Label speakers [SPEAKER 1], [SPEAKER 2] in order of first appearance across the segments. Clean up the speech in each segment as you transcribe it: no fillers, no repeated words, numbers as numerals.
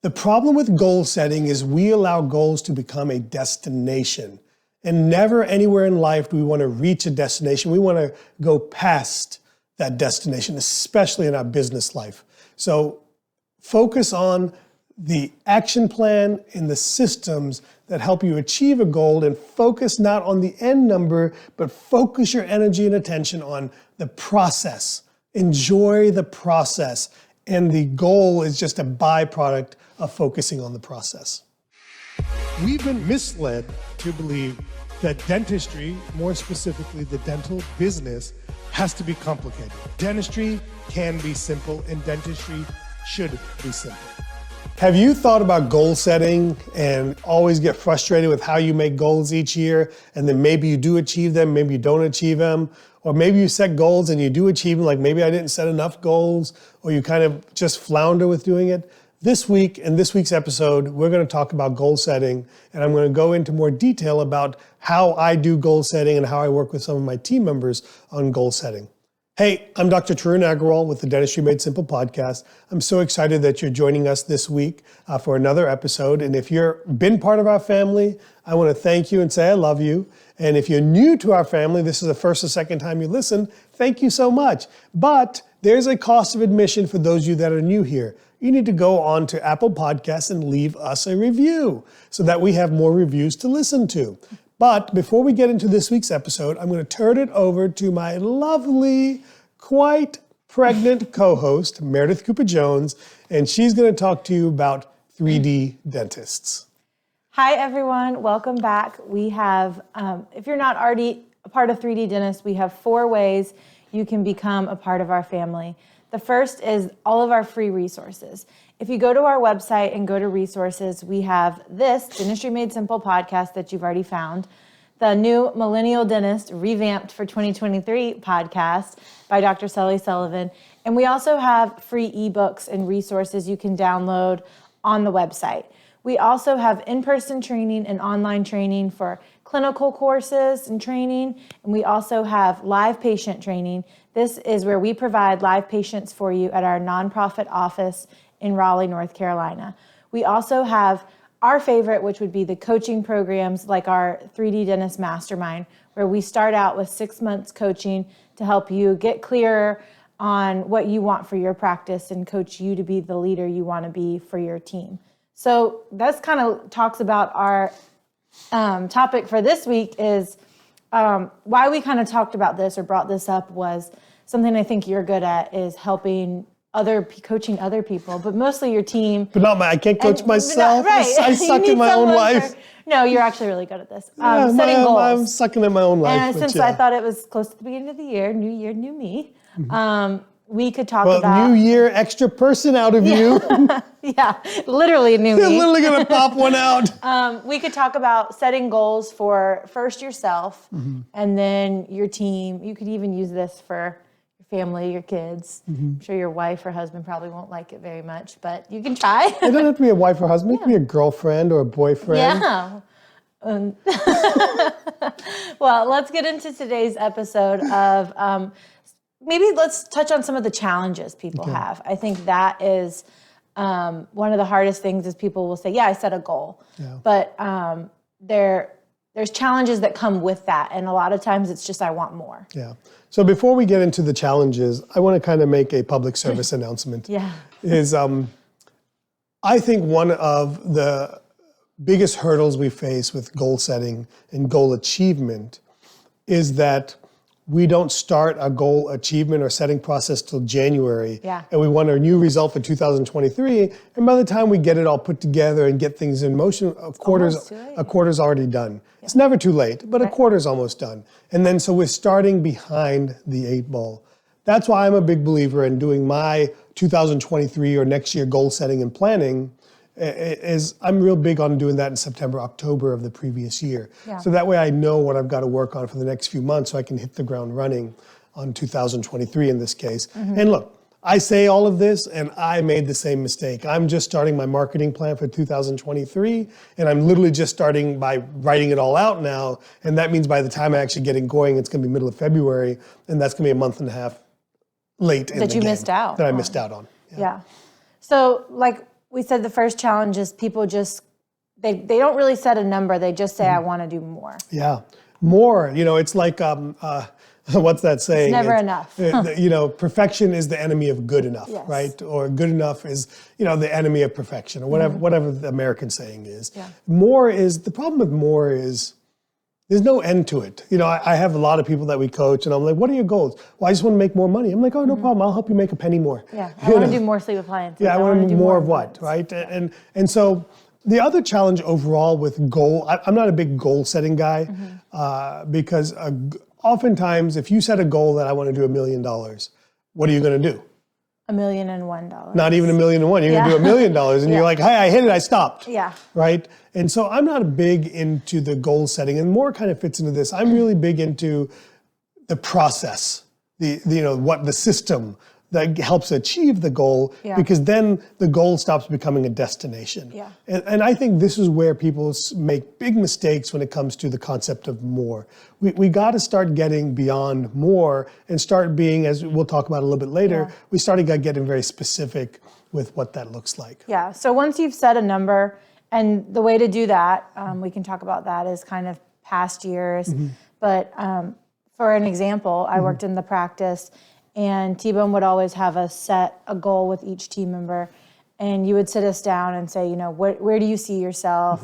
[SPEAKER 1] The problem with goal setting is we allow goals to become a destination. And never anywhere in life do we want to reach a destination. We want to go past that destination, especially in our business life. So focus on the action plan and the systems that help you achieve a goal, and focus not on the end number, but focus your energy and attention on the process. Enjoy the process. And the goal is just a byproduct of focusing on the process. We've been misled to believe that dentistry, more specifically the dental business, has to be complicated. Dentistry can be simple, and dentistry should be simple. Have you thought about goal setting and always get frustrated with how you make goals each year, and then maybe you do achieve them, maybe you don't achieve them, or maybe you set goals and you do achieve them, like maybe I didn't set enough goals, or you kind of just flounder with doing it? This week, in this week's episode, we're going to talk about goal setting, and I'm going to go into more detail about how I do goal setting and how I work with some of my team members on goal setting. Hey, I'm Dr. Tarun Agarwal with the Dentistry Made Simple podcast. I'm so excited that you're joining us this week for another episode. And if you've been part of our family, I want to thank you and say I love you. And if you're new to our family, this is the first or second time you listen, thank you so much. But there's a cost of admission for those of you that are new here. You need to go on to Apple Podcasts and leave us a review so that we have more reviews to listen to. But before we get into this week's episode, I'm going to turn it over to my lovely, quite pregnant co-host, Meredith Cooper-Jones, and she's going to talk to you about 3D dentists.
[SPEAKER 2] Hi, everyone. Welcome back. We have, if you're not already a part of 3D Dentists, we have 4 ways you can become a part of our family. The first is all of our free resources. If you go to our website and go to resources, we have this Dentistry Made Simple podcast that you've already found, the new Millennial Dentist Revamped for 2023 podcast by Dr. Sullivan, and we also have free ebooks and resources you can download on the website. We also have in-person training and online training for clinical courses and training, and we also have live patient training. This is where we provide live patients for you at our nonprofit office in Raleigh, North Carolina. We also have our favorite, which would be the coaching programs like our 3D Dentist Mastermind, where we start out with 6 months coaching to help you get clearer on what you want for your practice and coach you to be the leader you want to be for your team. So that's kind of talks about our topic for this week is why we kind of talked about this or brought this up was something I think you're good at is helping coaching other people, but mostly your team.
[SPEAKER 1] But I can't coach myself.
[SPEAKER 2] Right.
[SPEAKER 1] I suck in my own life.
[SPEAKER 2] No, you're actually really good at this. Setting goals.
[SPEAKER 1] I'm sucking in my own life.
[SPEAKER 2] And since I thought it was close to the beginning of the year, new year, new me, we could talk about...
[SPEAKER 1] New year, extra person out of you.
[SPEAKER 2] Yeah, literally new me.
[SPEAKER 1] You're literally going to pop one out.
[SPEAKER 2] We could talk about setting goals for first yourself and then your team. You could even use this for family, your kids. I'm sure your wife or husband probably won't like it very much, but you can try. It
[SPEAKER 1] doesn't have to be a wife or husband. It can be a girlfriend or a boyfriend.
[SPEAKER 2] Yeah. Well, let's get into today's episode of maybe let's touch on some of the challenges people have. I think that is one of the hardest things is people will say, yeah, I set a goal. Yeah. But there's challenges that come with that. And a lot of times it's just, I want more.
[SPEAKER 1] Yeah. So before we get into the challenges, I want to kind of make a public service announcement.
[SPEAKER 2] Yeah.
[SPEAKER 1] Is I think one of the biggest hurdles we face with goal setting and goal achievement is that we don't start a goal achievement or setting process till January.
[SPEAKER 2] Yeah.
[SPEAKER 1] And we want our new result for 2023. And by the time we get it all put together and get things in motion, a quarter's already done. Yeah. It's never too late, but a quarter's almost done. And then so we're starting behind the 8 ball. That's why I'm a big believer in doing my 2023 or next year goal setting and planning. I'm real big on doing that in September, October of the previous year. Yeah. So that way I know what I've got to work on for the next few months so I can hit the ground running on 2023 in this case. And look, I say all of this and I made the same mistake. I'm just starting my marketing plan for 2023 and I'm literally just starting by writing it all out now. And that means by the time I actually get it going, it's going to be middle of February and that's going to be a month and a half late in the game.
[SPEAKER 2] That you missed out.
[SPEAKER 1] That I missed out on.
[SPEAKER 2] Yeah. So like, we said the first challenge is people just, they don't really set a number. They just say, I want to do more.
[SPEAKER 1] Yeah. More, it's like, what's that saying?
[SPEAKER 2] It's never enough.
[SPEAKER 1] Perfection is the enemy of good enough,
[SPEAKER 2] Yes.
[SPEAKER 1] right? Or good enough is, the enemy of perfection, or whatever the American saying is.
[SPEAKER 2] Yeah.
[SPEAKER 1] The problem with more is, there's no end to it. I have a lot of people that we coach, and I'm like, what are your goals? Well, I just want to make more money. I'm like, oh, no problem. I'll help you make a penny more.
[SPEAKER 2] Yeah, I want to do more sleep appliances.
[SPEAKER 1] Yeah, I want to do more of what, right? And so the other challenge overall with goal, I'm not a big goal setting guy because oftentimes if you set a goal that I want to do $1 million, what are you going to do?
[SPEAKER 2] $1,001,000.
[SPEAKER 1] Not even $1,001,000. You're going to do $1 million, and you're like, hey, I hit it, I stopped.
[SPEAKER 2] Yeah.
[SPEAKER 1] Right? And so I'm not big into the goal setting, and more kind of fits into this. I'm really big into the process, what the system that helps achieve the goal, because then the goal stops becoming a destination.
[SPEAKER 2] Yeah.
[SPEAKER 1] And I think this is where people make big mistakes when it comes to the concept of more. We got to start getting beyond more and start being, as we'll talk about a little bit later, we started getting very specific with what that looks like.
[SPEAKER 2] Yeah, so once you've set a number, and the way to do that, we can talk about that as kind of past years, but for an example, I worked in the practice, and T-Bone would always have us set a goal with each team member, and you would sit us down and say, where do you see yourself?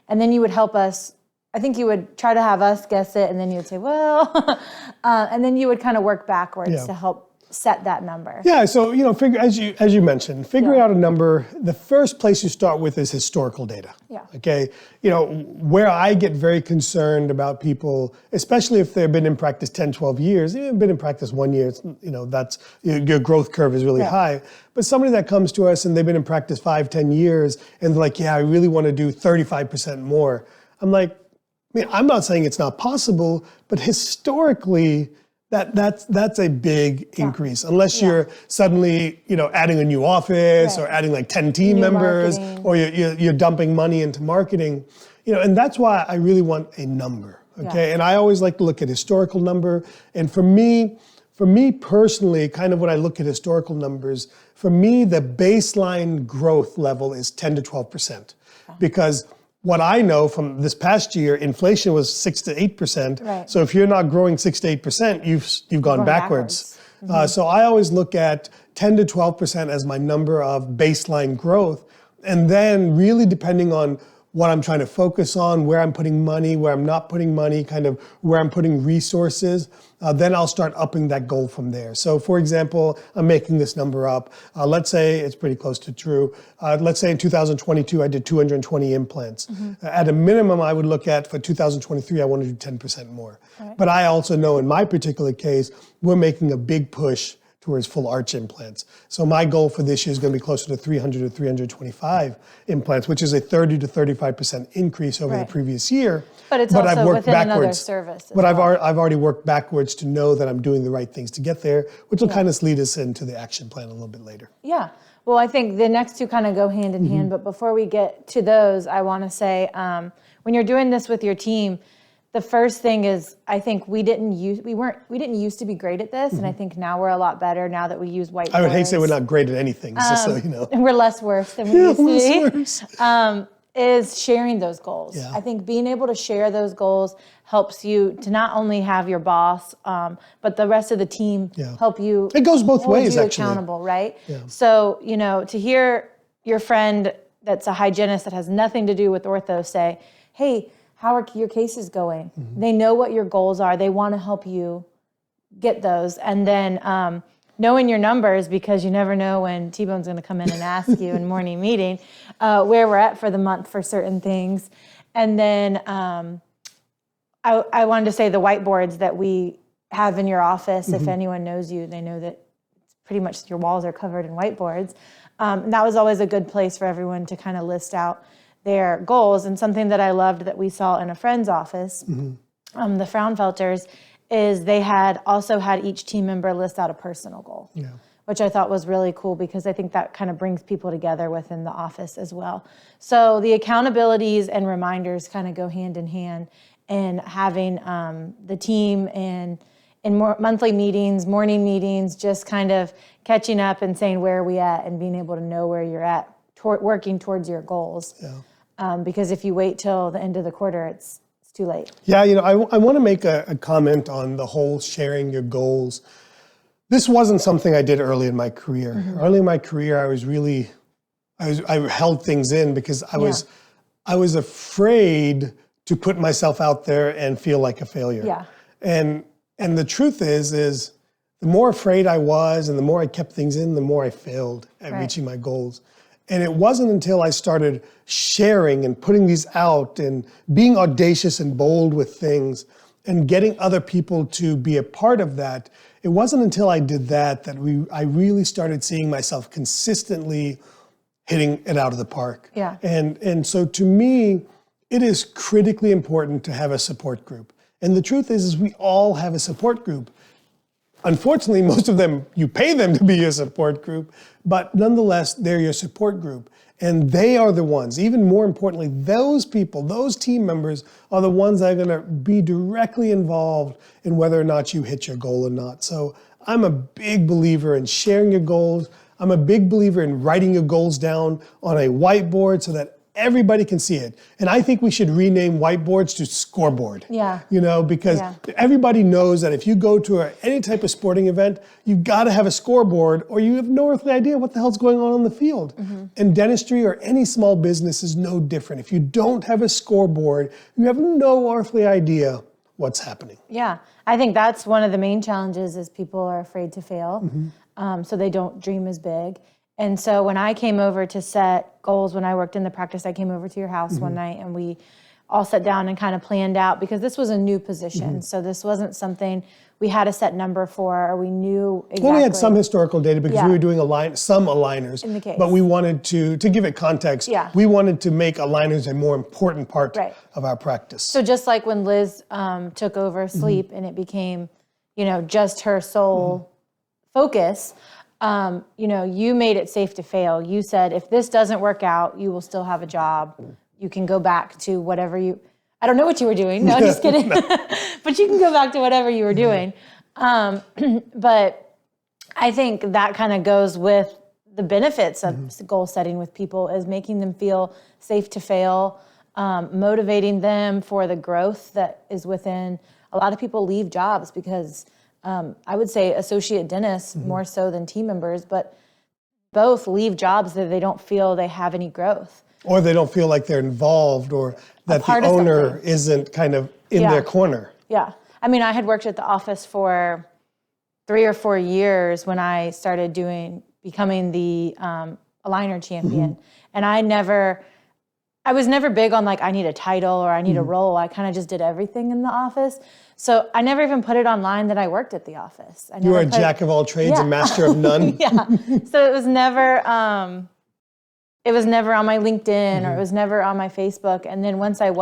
[SPEAKER 2] And then you would help us. I think you would try to have us guess it, and then you would say, well, and then you would kind of work backwards to help set that number.
[SPEAKER 1] Yeah, so figure as you mentioned, figuring out a number. The first place you start with is historical data.
[SPEAKER 2] Yeah.
[SPEAKER 1] Okay. Where I get very concerned about people, especially if they've been in practice 10, 12 years, even been in practice 1 year, that's your growth curve is really high. But somebody that comes to us and they've been in practice 5, 10 years, and they're like, yeah, I really want to do 35% more. I'm like, I'm not saying it's not possible, but historically, that's a big increase, unless you're suddenly, adding a new office or adding like 10 team members, or you're dumping money into marketing, and that's why I really want a number, okay? And I always like to look at historical number. And for me personally, kind of when I look at historical numbers, for me, the baseline growth level is 10 to 12%, because what I know from this past year, inflation was 6 to 8%.
[SPEAKER 2] Right.
[SPEAKER 1] So if you're not growing 6 to 8%, you've gone backwards. So I always look at 10 to 12% as my number of baseline growth, and then really depending on what I'm trying to focus on, where I'm putting money, where I'm not putting money, kind of where I'm putting resources, then I'll start upping that goal from there. So for example, I'm making this number up. Let's say it's pretty close to true. Let's say in 2022, I did 220 implants. At a minimum, I would look at for 2023, I want to do 10% more. Right. But I also know in my particular case, we're making a big push towards full arch implants. So my goal for this year is going to be closer to 300 to 325 implants, which is a 30 to 35% increase over the previous year.
[SPEAKER 2] But it's also
[SPEAKER 1] I've worked
[SPEAKER 2] within
[SPEAKER 1] backwards.
[SPEAKER 2] Another service.
[SPEAKER 1] But I've already worked backwards to know that I'm doing the right things to get there, which will kind of lead us into the action plan a little bit later.
[SPEAKER 2] Yeah. Well, I think the next two kind of go hand in hand. But before we get to those, I want to say, when you're doing this with your team, the first thing is, I think we didn't used to be great at this, and I think now we're a lot better now that we use whiteboards.
[SPEAKER 1] I would hate to say we're not great at anything, just so you know.
[SPEAKER 2] And we're less worse than we used to be. Is sharing those goals. Yeah. I think being able to share those goals helps you to not only have your boss, but the rest of the team help you.
[SPEAKER 1] It goes both ways,
[SPEAKER 2] you
[SPEAKER 1] actually.
[SPEAKER 2] Accountable, right?
[SPEAKER 1] Yeah.
[SPEAKER 2] So, to hear your friend that's a hygienist that has nothing to do with ortho say, hey, how are your cases going? They know what your goals are. They want to help you get those. And then knowing your numbers, because you never know when T-Bone's going to come in and ask you in morning meeting where we're at for the month for certain things. And then I wanted to say the whiteboards that we have in your office, if anyone knows you, they know that pretty much your walls are covered in whiteboards. And that was always a good place for everyone to kind of list out their goals. And something that I loved that we saw in a friend's office, the Fraunfelters, is they had also had each team member list out a personal goal, which I thought was really cool, because I think that kind of brings people together within the office as well. So the accountabilities and reminders kind of go hand in hand, and having the team in more monthly meetings, morning meetings, just kind of catching up and saying, where are we at, and being able to know where you're at working towards your goals. Because if you wait till the end of the quarter, it's too late.
[SPEAKER 1] Yeah, I want to make a comment on the whole sharing your goals. This wasn't something I did early in my career. Early in my career, I held things in because I was afraid to put myself out there and feel like a failure.
[SPEAKER 2] Yeah.
[SPEAKER 1] And the truth is the more afraid I was and the more I kept things in, the more I failed at reaching my goals. And it wasn't until I started sharing and putting these out and being audacious and bold with things and getting other people to be a part of that, it wasn't until I did that I really started seeing myself consistently hitting it out of the park.
[SPEAKER 2] Yeah.
[SPEAKER 1] And so to me, it is critically important to have a support group. And the truth is we all have a support group. Unfortunately, most of them, you pay them to be your support group, but nonetheless, they're your support group. And they are the ones, even more importantly, those people, those team members are the ones that are gonna be directly involved in whether or not you hit your goal or not. So I'm a big believer in sharing your goals. I'm a big believer in writing your goals down on a whiteboard so that everybody can see it. And I think we should rename whiteboards to scoreboard.
[SPEAKER 2] Yeah.
[SPEAKER 1] Because everybody knows that if you go to any type of sporting event, you've got to have a scoreboard or you have no earthly idea what the hell's going on the field. And dentistry or any small business is no different. If you don't have a scoreboard, you have no earthly idea what's happening.
[SPEAKER 2] Yeah, I think that's one of the main challenges is people are afraid to fail. So they don't dream as big. And so when I came over to set goals, when I worked in the practice, I came over to your house one night and we all sat down and kind of planned out because this was a new position. So this wasn't something we had a set number for or we knew exactly.
[SPEAKER 1] Well, we had some historical data because we were doing some aligners.
[SPEAKER 2] In the case.
[SPEAKER 1] But we wanted to give it context, we wanted to make aligners a more important part of our practice.
[SPEAKER 2] So just like when Liz took over sleep and it became, just her sole focus, you made it safe to fail. You said, if this doesn't work out, you will still have a job. You can go back to whatever I don't know what you were doing. No, just kidding. But you can go back to whatever you were doing. But I think that kind of goes with the benefits of goal setting with people is making them feel safe to fail, motivating them for the growth that is within. A lot of people leave jobs because I would say associate dentists more so than team members, but both leave jobs that they don't feel they have any growth.
[SPEAKER 1] Or they don't feel like they're involved or that the owner isn't kind of in their corner.
[SPEAKER 2] Yeah. I mean, I had worked at the office for 3 or 4 years when I started becoming the aligner champion. And I was never big on I need a title or I need a role. I kind of just did everything in the office. So I never even put it online that I worked at the office.
[SPEAKER 1] You were a jack of all trades, a master of none.
[SPEAKER 2] So it was never on my LinkedIn or it was never on my Facebook. And then once I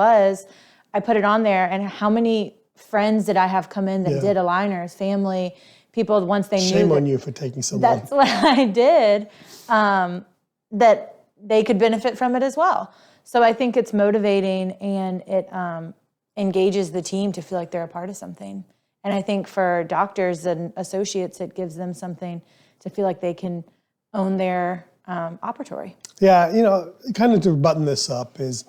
[SPEAKER 2] put it on there. And how many friends did I have come in that did aligners, family, people once they knew.
[SPEAKER 1] Shame on you for taking so long.
[SPEAKER 2] That's what I did, that they could benefit from it as well. So I think it's motivating and it engages the team to feel like they're a part of something. And I think for doctors and associates, it gives them something to feel like they can own their operatory.
[SPEAKER 1] Yeah, kind of to button this up is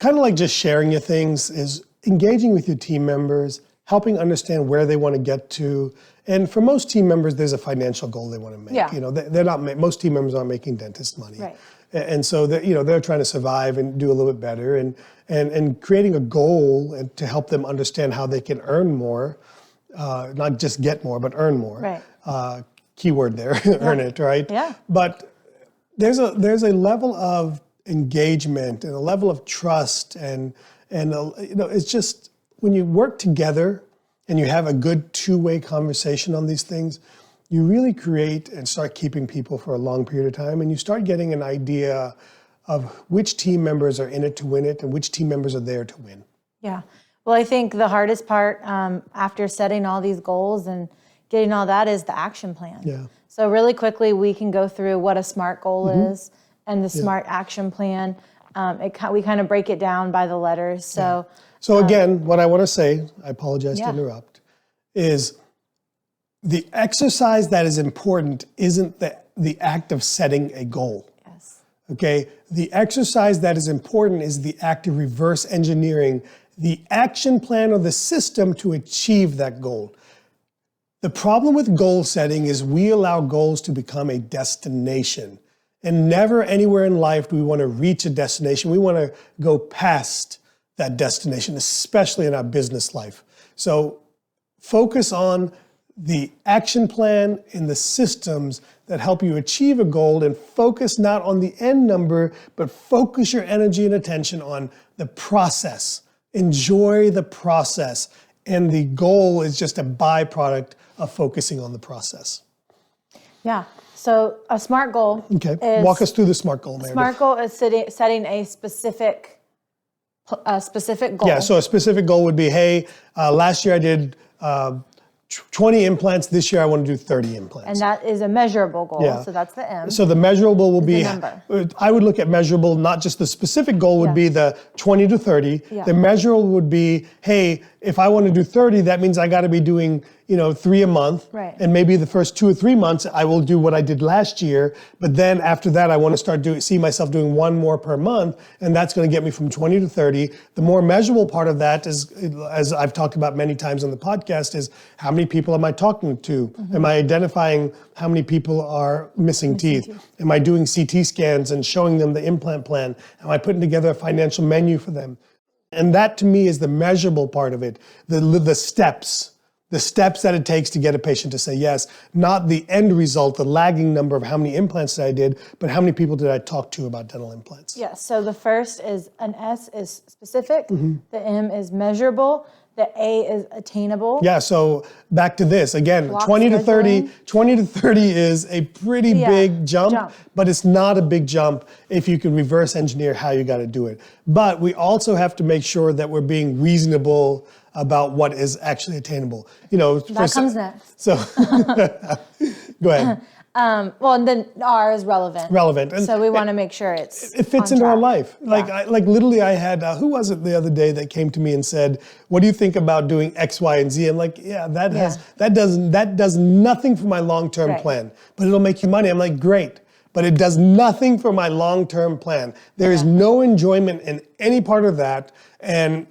[SPEAKER 1] kind of like just sharing your things is engaging with your team members, helping understand where they want to get to. And for most team members, there's a financial goal they want to make. They're not, most team members aren't making dentist money.
[SPEAKER 2] Right.
[SPEAKER 1] And so they're trying to survive and do a little bit better and creating a goal and to help them understand how they can earn more, not just get more, but earn more.
[SPEAKER 2] Right.
[SPEAKER 1] Keyword there, earn it, right?
[SPEAKER 2] Yeah.
[SPEAKER 1] But there's a level of engagement and a level of trust and it's just when you work together and you have a good two-way conversation on these things, you really create and start keeping people for a long period of time, and you start getting an idea of which team members are in it to win it and which team members are there to win.
[SPEAKER 2] Yeah. Well, I think the hardest part after setting all these goals and getting all that is the action plan.
[SPEAKER 1] Yeah.
[SPEAKER 2] So really quickly, we can go through what a SMART goal is and the SMART action plan. We kind of break it down by the letters. So,
[SPEAKER 1] again, what I want to say, I apologize to interrupt, is the exercise that is important isn't the act of setting a goal.
[SPEAKER 2] Yes.
[SPEAKER 1] Okay, the exercise that is important is the act of reverse engineering the action plan or the system to achieve that goal. The problem with goal setting is we allow goals to become a destination. And never anywhere in life do we want to reach a destination. We want to go past that destination, especially in our business life. So focus on the action plan and the systems that help you achieve a goal, and focus not on the end number, but focus your energy and attention on the process. Enjoy the process. And the goal is just a byproduct of focusing on the process.
[SPEAKER 2] Yeah. So a SMART goal.
[SPEAKER 1] Okay. Walk us through the SMART goal, Meredith.
[SPEAKER 2] SMART goal is setting a specific goal.
[SPEAKER 1] Yeah. So a specific goal would be, hey, last year I did 20 implants. This year I want to do 30 implants.
[SPEAKER 2] And that is a measurable goal.
[SPEAKER 1] Yeah.
[SPEAKER 2] So that's the M.
[SPEAKER 1] So the measurable will be,
[SPEAKER 2] number.
[SPEAKER 1] I would look at measurable, not just the specific goal would be the 20 to 30.
[SPEAKER 2] Yeah.
[SPEAKER 1] The measurable would be, hey, if I want to do 30, that means I got to be doing, 3 a month.
[SPEAKER 2] Right.
[SPEAKER 1] And maybe the first 2 or 3 months, I will do what I did last year. But then after that, I want to start see myself doing 1 more per month. And that's going to get me from 20 to 30. The more measurable part of that is, as I've talked about many times on the podcast, is how many people am I talking to? Mm-hmm. Am I identifying how many people are missing teeth? Am I doing CT scans and showing them the implant plan? Am I putting together a financial menu for them? And that to me is the measurable part of it, the steps that it takes to get a patient to say yes, not the end result, the lagging number of how many implants that I did, but how many people did I talk to about dental implants.
[SPEAKER 2] Yeah, so the first is an S is specific, the M is measurable, the A is attainable.
[SPEAKER 1] Yeah, so back to this, again, 20 to 30 is a pretty big jump, but it's not a big jump if you can reverse engineer how you got to do it. But we also have to make sure that we're being reasonable about what is actually attainable.
[SPEAKER 2] That comes next.
[SPEAKER 1] So, go ahead.
[SPEAKER 2] Well, and then R is relevant.
[SPEAKER 1] Relevant. And
[SPEAKER 2] so we want to make sure it
[SPEAKER 1] fits into our life. Like literally I had, who was it the other day that came to me and said, what do you think about doing X, Y, and Z? I'm like, that does nothing for my long-term plan, but it'll make you money. I'm like, great. But it does nothing for my long-term plan. There is no enjoyment in any part of that. And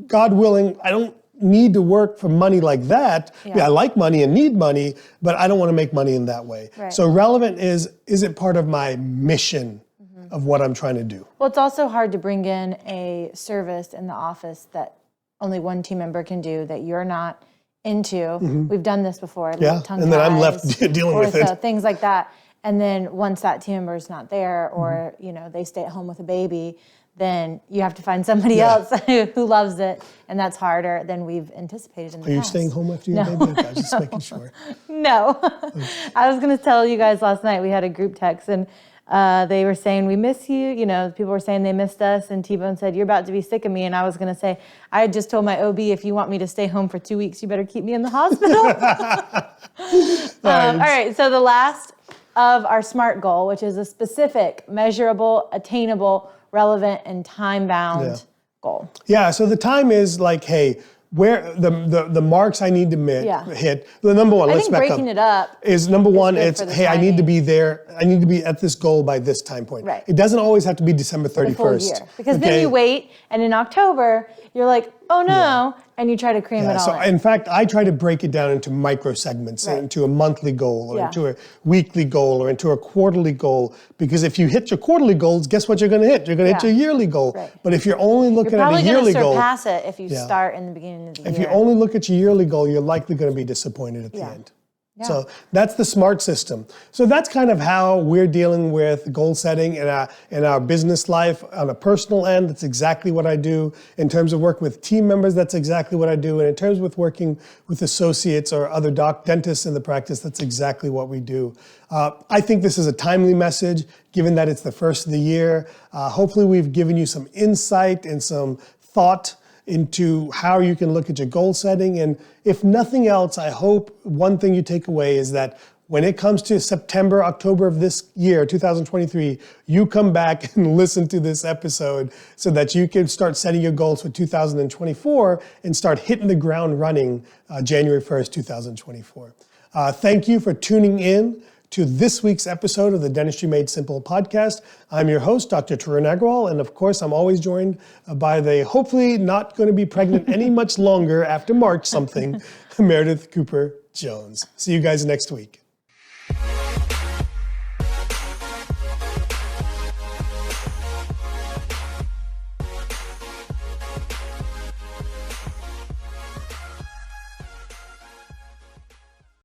[SPEAKER 1] God willing, I don't need to work for money like that. Yeah, I like money and need money, but I don't want to make money in that way. Right. So relevant is it part of my mission of what I'm trying to do?
[SPEAKER 2] Well, it's also hard to bring in a service in the office that only one team member can do that you're not into. We've done this before. Like
[SPEAKER 1] and then I'm left dealing with it.
[SPEAKER 2] Things like that. And then once that team member is not there, or they stay at home with a baby, then you have to find somebody else who loves it, and that's harder than we've anticipated in the past.
[SPEAKER 1] Are you staying home after your baby? I was just making sure.
[SPEAKER 2] No. I was going to tell you guys last night, we had a group text, and they were saying, we miss you. People were saying they missed us, and T-Bone said, you're about to be sick of me. And I was going to say, I had just told my OB, if you want me to stay home for 2 weeks, you better keep me in the hospital. All right, so the last of our SMART goal, which is a specific, measurable, attainable, relevant, and time-bound goal.
[SPEAKER 1] Yeah, so the time is like, hey, where the marks I need to hit. The number one, let's back up.
[SPEAKER 2] I think breaking it up
[SPEAKER 1] is number one, it's, hey, I need to be there. I need to be at this goal by this time point.
[SPEAKER 2] Right.
[SPEAKER 1] It doesn't always have to be December 31st.
[SPEAKER 2] The full year. Because then you wait, and in October, you're like, oh no, and you try to cram it all in.
[SPEAKER 1] In fact, I try to break it down into micro segments, into a monthly goal, or into a weekly goal, or into a quarterly goal. Because if you hit your quarterly goals, guess what you're going to hit? You're going to hit your yearly goal. Right. But if you're only looking at a yearly goal,
[SPEAKER 2] you're probably going to surpass it if you start in the beginning of the year.
[SPEAKER 1] If you only look at your yearly goal, you're likely going to be disappointed at the end. Yeah. So that's the SMART system. So that's kind of how we're dealing with goal setting in our business life. On a personal end, that's exactly what I do. In terms of working with team members, that's exactly what I do. And in terms of working with associates or other dentists in the practice, that's exactly what we do. I think this is a timely message, given that it's the first of the year. Hopefully we've given you some insight and some thought into how you can look at your goal setting. And if nothing else, I hope one thing you take away is that when it comes to September, October of this year, 2023, you come back and listen to this episode so that you can start setting your goals for 2024 and start hitting the ground running January 1st, 2024. Thank you for tuning in to this week's episode of the Dentistry Made Simple podcast. I'm your host, Dr. Tarun Agrawal, and of course, I'm always joined by the hopefully not going to be pregnant any much longer after March something, Meredith Cooper Jones. See you guys next week.